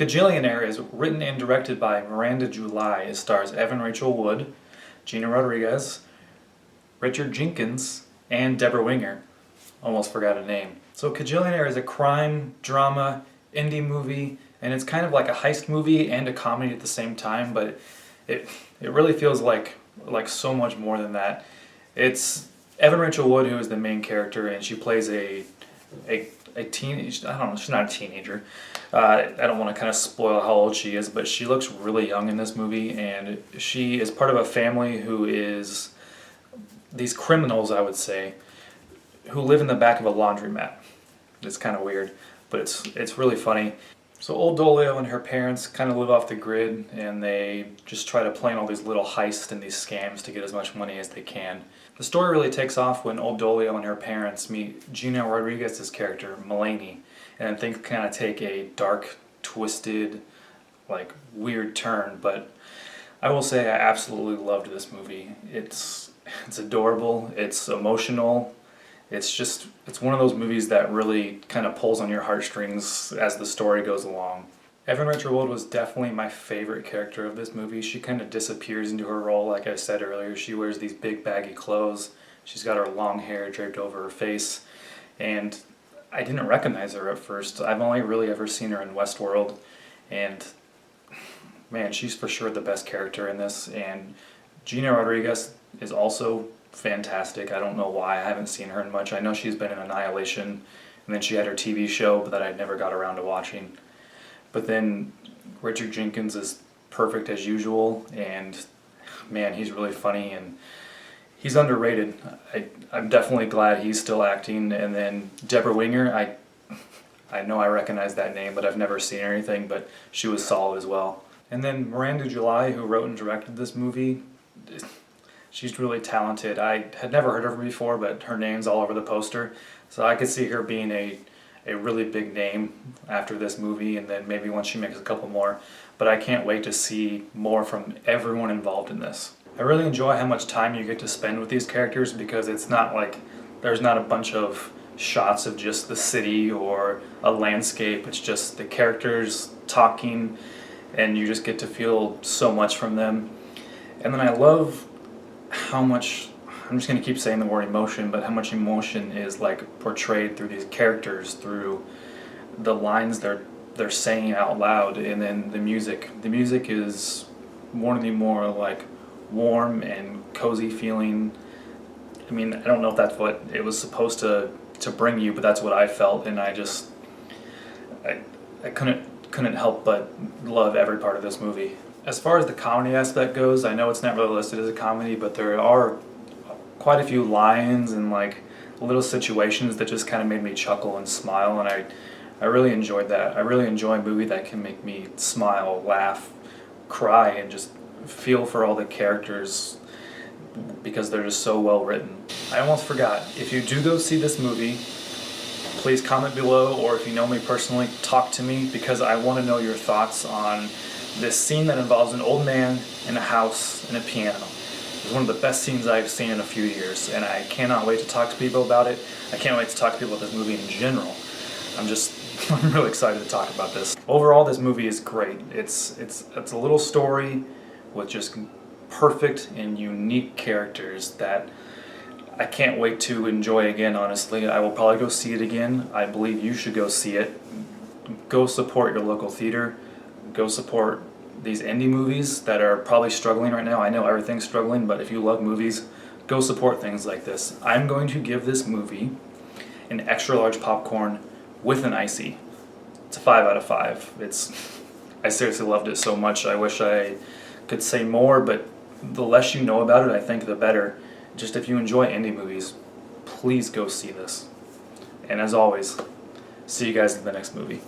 Kajillionaire is written and directed by Miranda July. It stars Evan Rachel Wood, Gina Rodriguez, Richard Jenkins, and Deborah Winger. Almost forgot a name. So Kajillionaire is a crime, drama, indie movie, and it's kind of like a heist movie and a comedy at the same time, but it really feels like so much more than that. It's Evan Rachel Wood who is the main character, and she plays a teenage, I don't know, she's not a teenager. I don't want to kind of spoil how old she is, but she looks really young in this movie, and she is part of a family who is these criminals, I would say, who live in the back of a laundromat. It's kind of weird, but it's really funny. So old Dolio and her parents kind of live off the grid, and they just try to plan all these little heists and these scams to get as much money as they can. The story really takes off when old Dolio and her parents meet Gina Rodriguez's character, Mulaney, and things kind of take a dark, twisted, like weird turn. But I will say I absolutely loved this movie. It's adorable, it's emotional. It's one of those movies that really kind of pulls on your heartstrings as the story goes along. Evan Rachel Wood was definitely my favorite character of this movie. She kind of disappears into her role, like I said earlier. She wears these big baggy clothes. She's got her long hair draped over her face. And I didn't recognize her at first. I've only really ever seen her in Westworld. And man, she's for sure the best character in this. And Gina Rodriguez is also fantastic. I don't know why I haven't seen her in much. I know she's been in Annihilation, and then she had her TV show that I never got around to watching. But then Richard Jenkins is perfect as usual, and man, he's really funny, and he's underrated. I'm definitely glad he's still acting. And then Deborah Winger, I know I recognize that name, but I've never seen her anything, but she was solid as well. And then Miranda July, who wrote and directed this movie, she's really talented. I had never heard of her before, but her name's all over the poster. So I could see her being a really big name after this movie, and then maybe once she makes a couple more. But I can't wait to see more from everyone involved in this. I really enjoy how much time you get to spend with these characters, because it's not like there's not a bunch of shots of just the city or a landscape. It's just the characters talking, and you just get to feel so much from them. And then I love how much, I'm just going to keep saying the word emotion, but how much emotion is like portrayed through these characters, through the lines they're saying out loud, and then the music. The music is more and more like warm and cozy feeling. I mean, I don't know if that's what it was supposed to bring you, but that's what I felt, and I couldn't help but love every part of this movie. As far as the comedy aspect goes, I know it's not really listed as a comedy, but there are quite a few lines and like little situations that just kind of made me chuckle and smile, and I really enjoyed that. I really enjoy a movie that can make me smile, laugh, cry, and just feel for all the characters, because they're just so well written. I almost forgot, if you do go see this movie, please comment below, or if you know me personally, talk to me, because I want to know your thoughts on this scene that involves an old man in a house and a piano. It's one of the best scenes I've seen in a few years, and I cannot wait to talk to people about it. I can't wait to talk to people about this movie in general. I'm really excited to talk about this. Overall, this movie is great. It's a little story with just perfect and unique characters that I can't wait to enjoy again, honestly. I will probably go see it again. I believe you should go see it. Go support your local theater. Go support these indie movies that are probably struggling right now. I know everything's struggling, but if you love movies, go support things like this. I'm going to give this movie an extra large popcorn with an icy. It's a 5 out of 5. I seriously loved it so much. I wish I could say more, but the less you know about it, I think the better. Just if you enjoy indie movies, please go see this. And as always, see you guys in the next movie.